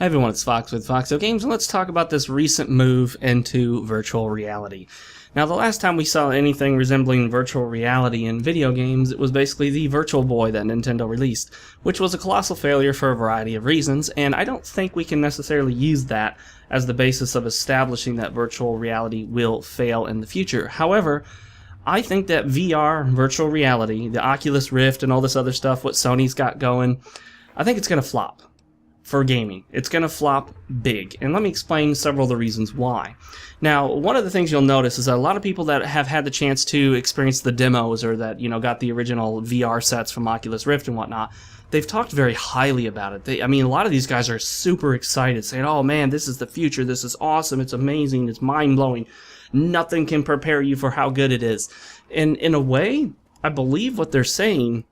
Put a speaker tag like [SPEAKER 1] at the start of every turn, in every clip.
[SPEAKER 1] Hi everyone, it's Fox with FoxeoGames, and let's talk about this recent move into virtual reality. Now, the last time we saw anything resembling virtual reality in video games, it was basically the Virtual Boy that Nintendo released, which was a colossal failure for a variety of reasons, and I don't think we can necessarily use that as the basis of establishing that virtual reality will fail in the future. However, I think that VR, virtual reality, the Oculus Rift and all this other stuff, what Sony's got going, I think it's going to flop. For gaming. It's going to flop big, and let me explain several of the reasons why. Now, one of the things you'll notice is that a lot of people that have had the chance to experience the demos or that, got the original VR sets from Oculus Rift and whatnot, they've talked very highly about it. A lot of these guys are super excited, saying, oh man, this is the future, this is awesome, it's amazing, it's mind-blowing, nothing can prepare you for how good it is. And in a way, I believe what they're saying,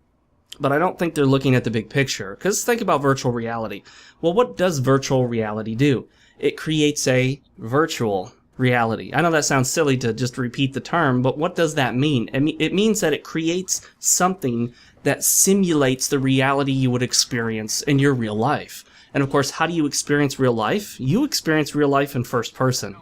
[SPEAKER 1] but I don't think they're looking at the big picture. Because think about virtual reality. Well, what does virtual reality do? It creates a virtual reality. I know that sounds silly to just repeat the term, but what does that mean? It means that it creates something that simulates the reality you would experience in your real life. And of course, how do you experience real life? You experience real life in first person.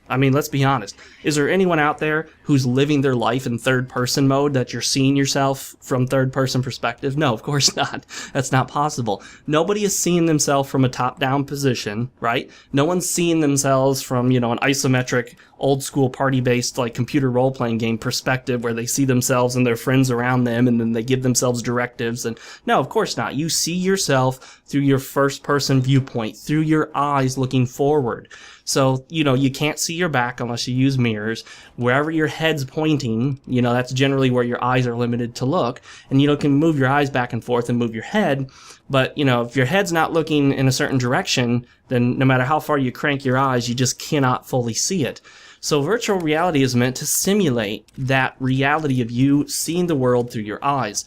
[SPEAKER 1] Let's be honest. Is there anyone out there who's living their life in third-person mode that you're seeing yourself from third-person perspective? No, of course not. That's not possible. Nobody is seeing themselves from a top-down position, right? No one's seeing themselves from, an isometric, old-school party-based, computer role-playing game perspective where they see themselves and their friends around them and then they give themselves directives. And no, of course not. You see yourself through your first-person viewpoint, through your eyes looking forward. So, you can't see your back unless you use mirrors. Wherever your head's pointing, that's generally where your eyes are limited to look. And, can move your eyes back and forth and move your head. But, if your head's not looking in a certain direction, then no matter how far you crank your eyes, you just cannot fully see it. So virtual reality is meant to simulate that reality of you seeing the world through your eyes.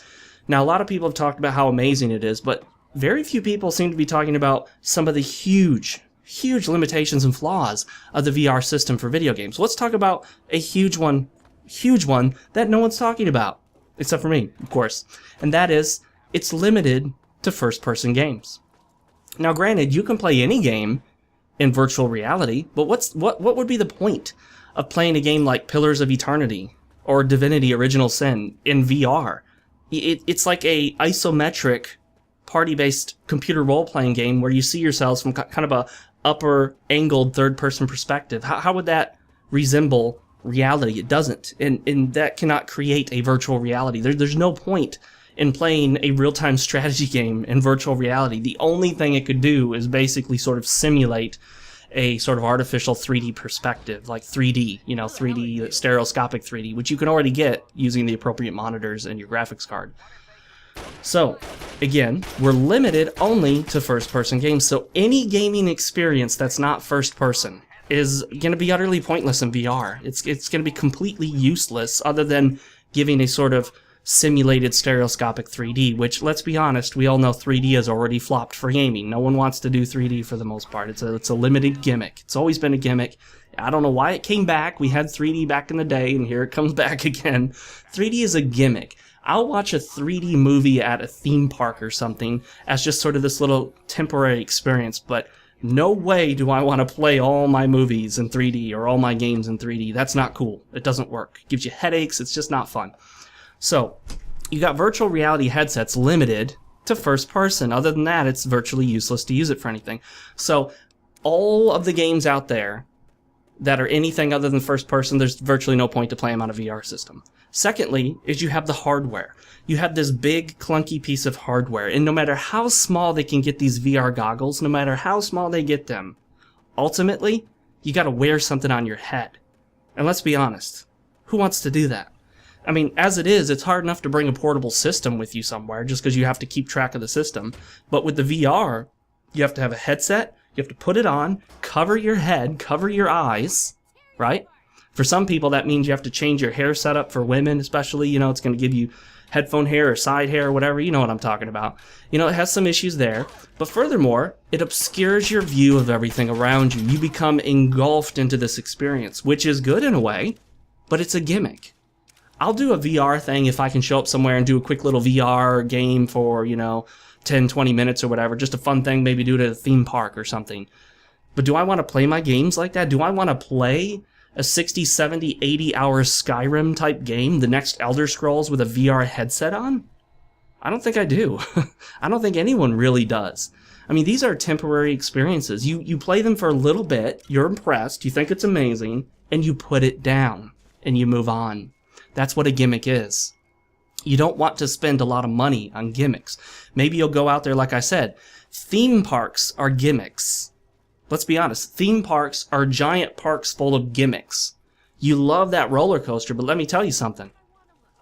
[SPEAKER 1] Now, a lot of people have talked about how amazing it is, but very few people seem to be talking about some of the huge limitations and flaws of the VR system for video games. Let's talk about a huge one that no one's talking about, except for me, of course. And that is, it's limited to first-person games. Now, granted, you can play any game in virtual reality, but what would be the point of playing a game like Pillars of Eternity or Divinity Original Sin in VR? It's like a isometric party-based computer role-playing game where you see yourselves from kind of a upper-angled third-person perspective. How would that resemble reality? It doesn't, and that cannot create a virtual reality. There's no point in playing a real-time strategy game in virtual reality. The only thing it could do is basically sort of simulate a sort of artificial 3D perspective, like 3D, 3D, stereoscopic 3D, which you can already get using the appropriate monitors and your graphics card. So, again, we're limited only to first-person games, so any gaming experience that's not first-person is going to be utterly pointless in VR. It's going to be completely useless other than giving a sort of simulated stereoscopic 3D, which, let's be honest, we all know 3D has already flopped for gaming. No one wants to do 3D for the most part. It's a limited gimmick. It's always been a gimmick. I don't know why it came back. We had 3D back in the day, and here it comes back again. 3D is a gimmick. I'll watch a 3D movie at a theme park or something as just sort of this little temporary experience, but no way do I want to play all my movies in 3D or all my games in 3D. That's not cool. It doesn't work. It gives you headaches. It's just not fun. So, you got virtual reality headsets limited to first person. Other than that, it's virtually useless to use it for anything. So, all of the games out there that are anything other than first person, there's virtually no point to play them on a VR system. Secondly, is you have the hardware. You have this big, clunky piece of hardware, and no matter how small they can get these VR goggles, no matter how small they get them, ultimately, you gotta wear something on your head. And let's be honest, who wants to do that? As it is, it's hard enough to bring a portable system with you somewhere just because you have to keep track of the system. But with the VR, you have to have a headset, you have to put it on, cover your head, cover your eyes, right? For some people, that means you have to change your hair setup for women, especially, it's going to give you headphone hair or side hair or whatever, you know what I'm talking about. It has some issues there, but furthermore, it obscures your view of everything around you. You become engulfed into this experience, which is good in a way, but it's a gimmick. I'll do a VR thing if I can show up somewhere and do a quick little VR game for, 10, 20 minutes or whatever, just a fun thing, maybe do it at a theme park or something. But do I want to play my games like that? Do I want to play a 60, 70, 80-hour Skyrim type game, the next Elder Scrolls, with a VR headset on? I don't think I do. I don't think anyone really does. I mean, these are temporary experiences. You play them for a little bit, you're impressed, you think it's amazing, and you put it down, and you move on. That's what a gimmick is. You don't want to spend a lot of money on gimmicks. Maybe you'll go out there, like I said. Theme parks are gimmicks. Let's be honest. Theme parks are giant parks full of gimmicks. You love that roller coaster, but let me tell you something.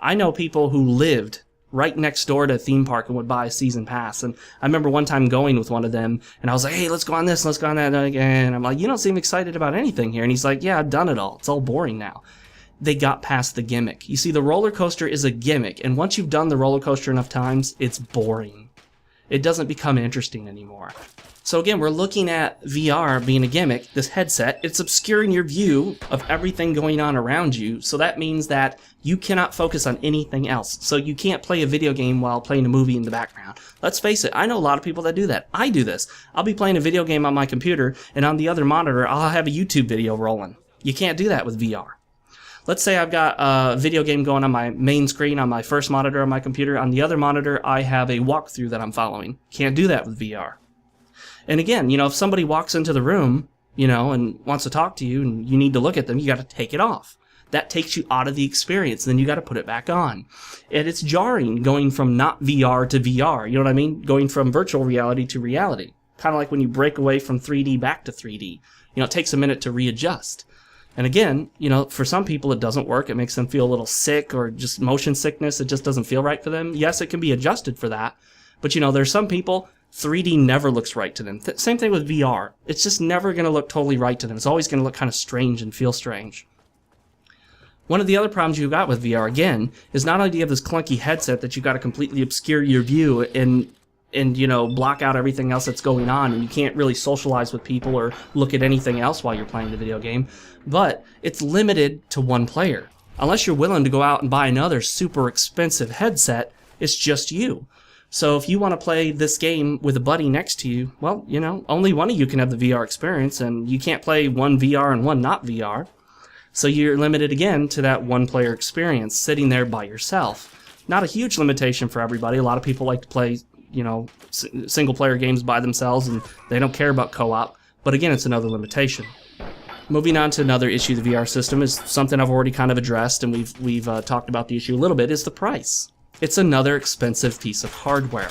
[SPEAKER 1] I know people who lived right next door to a theme park and would buy a season pass. And I remember one time going with one of them, and I was like, hey, let's go on this, let's go on that. And I'm like, you don't seem excited about anything here. And he's like, yeah, I've done it all. It's all boring now. They got past the gimmick. You see, the roller coaster is a gimmick, and once you've done the roller coaster enough times, it's boring. It doesn't become interesting anymore. So again, we're looking at VR being a gimmick, this headset. It's obscuring your view of everything going on around you, so that means that you cannot focus on anything else. So you can't play a video game while playing a movie in the background. Let's face it, I know a lot of people that do that. I do this. I'll be playing a video game on my computer, and on the other monitor, I'll have a YouTube video rolling. You can't do that with VR. Let's say I've got a video game going on my main screen on my first monitor on my computer. On the other monitor, I have a walkthrough that I'm following. Can't do that with VR. And again, you know, if somebody walks into the room, you know, and wants to talk to you and you need to look at them, you got to take it off. That takes you out of the experience. Then you got to put it back on. And it's jarring going from not VR to VR. You know what I mean? Going from virtual reality to reality. Kind of like when you break away from 3D back to 3D. You know, it takes a minute to readjust. And again, you know, for some people it doesn't work. It makes them feel a little sick or just motion sickness. It just doesn't feel right for them. Yes, it can be adjusted for that. But, you know, there's some people, 3D never looks right to them. Same thing with VR. It's just never going to look totally right to them. It's always going to look kind of strange and feel strange. One of the other problems you got with VR, again, is not only do you have this clunky headset that you got to completely obscure your view and you know, block out everything else that's going on, and you can't really socialize with people or look at anything else while you're playing the video game, but it's limited to one player. Unless you're willing to go out and buy another super expensive headset, it's just you. So if you want to play this game with a buddy next to you, well, you know, only one of you can have the VR experience, and you can't play one VR and one not VR. So you're limited again to that one-player experience, sitting there by yourself. Not a huge limitation for everybody. A lot of people like to play, you know, single-player games by themselves, and they don't care about co-op. But again, it's another limitation. Moving on to another issue, the VR system is something I've already kind of addressed, and we've talked about the issue a little bit, is the price. It's another expensive piece of hardware.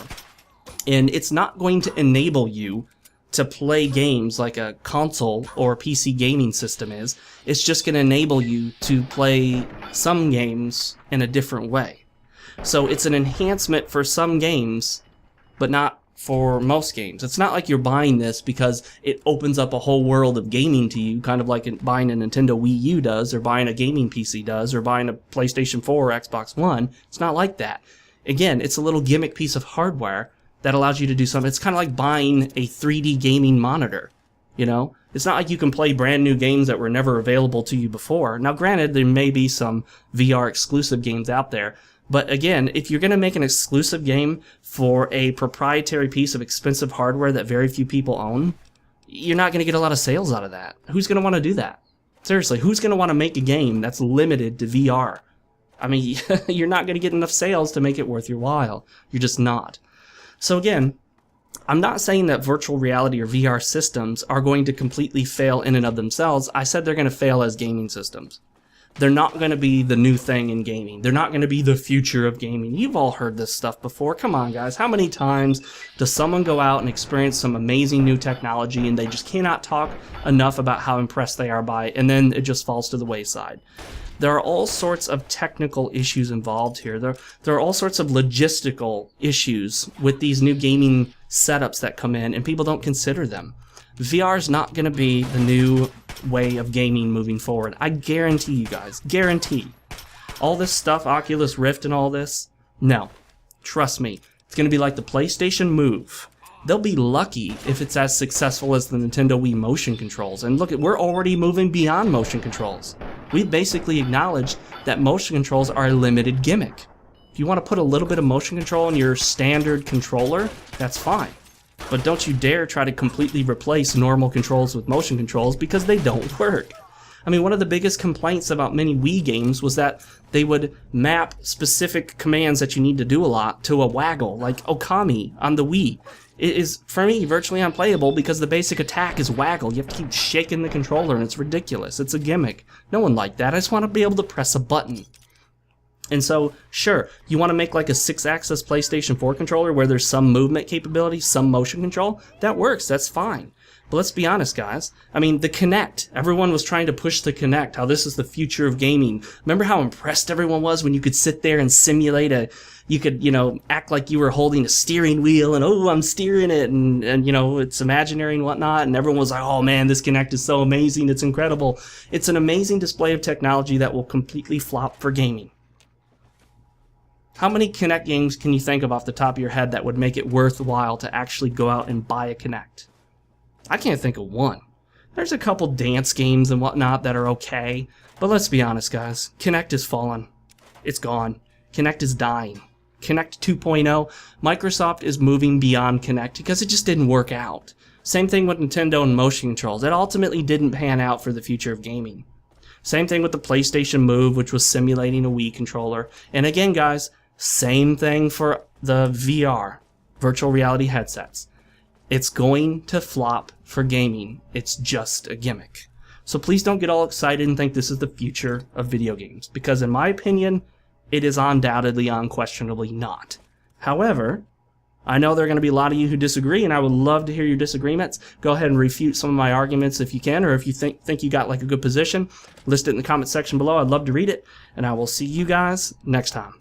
[SPEAKER 1] And it's not going to enable you to play games like a console or PC gaming system is. It's just going to enable you to play some games in a different way. So it's an enhancement for some games, but not for most games. It's not like you're buying this because it opens up a whole world of gaming to you, kind of like buying a Nintendo Wii U does, or buying a gaming PC does, or buying a PlayStation 4 or Xbox One. It's not like that. Again, it's a little gimmick piece of hardware that allows you to do something. It's kind of like buying a 3D gaming monitor, you know? It's not like you can play brand new games that were never available to you before. Now, granted, there may be some VR exclusive games out there, but again, if you're going to make an exclusive game for a proprietary piece of expensive hardware that very few people own, you're not going to get a lot of sales out of that. Who's going to want to do that? Seriously, who's going to want to make a game that's limited to VR? I mean, you're not going to get enough sales to make it worth your while. You're just not. So again, I'm not saying that virtual reality or VR systems are going to completely fail in and of themselves. I said they're going to fail as gaming systems. They're not going to be the new thing in gaming. They're not going to be the future of gaming. You've all heard this stuff before. Come on, guys. How many times does someone go out and experience some amazing new technology and they just cannot talk enough about how impressed they are by it, and then it just falls to the wayside? There are all sorts of technical issues involved here. There are all sorts of logistical issues with these new gaming setups that come in, and people don't consider them. VR is not going to be the new way of gaming moving forward. I guarantee you guys. Guarantee. All this stuff, Oculus Rift and all this, no. Trust me. It's going to be like the PlayStation Move. They'll be lucky if it's as successful as the Nintendo Wii motion controls. And look, we're already moving beyond motion controls. We've basically acknowledged that motion controls are a limited gimmick. If you want to put a little bit of motion control in your standard controller, that's fine. But don't you dare try to completely replace normal controls with motion controls, because they don't work. I mean, one of the biggest complaints about many Wii games was that they would map specific commands that you need to do a lot to a waggle, like Okami on the Wii. It is, for me, virtually unplayable because the basic attack is waggle. You have to keep shaking the controller, and it's ridiculous. It's a gimmick. No one liked that. I just want to be able to press a button. And so, sure, you want to make like a 6-axis PlayStation 4 controller where there's some movement capability, some motion control? That works, that's fine. But let's be honest, guys. I mean, the Kinect. Everyone was trying to push the Kinect, how this is the future of gaming. Remember how impressed everyone was when you could sit there and simulate you could, act like you were holding a steering wheel and, oh, I'm steering it, and it's imaginary and whatnot, and everyone was like, oh man, this Kinect is so amazing, it's incredible. It's an amazing display of technology that will completely flop for gaming. How many Kinect games can you think of off the top of your head that would make it worthwhile to actually go out and buy a Kinect? I can't think of one. There's a couple dance games and whatnot that are okay, but let's be honest, guys. Kinect is fallen. It's gone. Kinect is dying. Kinect 2.0, Microsoft is moving beyond Kinect because it just didn't work out. Same thing with Nintendo and motion controls. It ultimately didn't pan out for the future of gaming. Same thing with the PlayStation Move, which was simulating a Wii controller. And again, guys, same thing for the VR, virtual reality headsets. It's going to flop for gaming. It's just a gimmick. So please don't get all excited and think this is the future of video games, because in my opinion, it is undoubtedly, unquestionably not. However, I know there are going to be a lot of you who disagree, and I would love to hear your disagreements. Go ahead and refute some of my arguments if you can, or if you think you got like a good position, list it in the comment section below. I'd love to read it, and I will see you guys next time.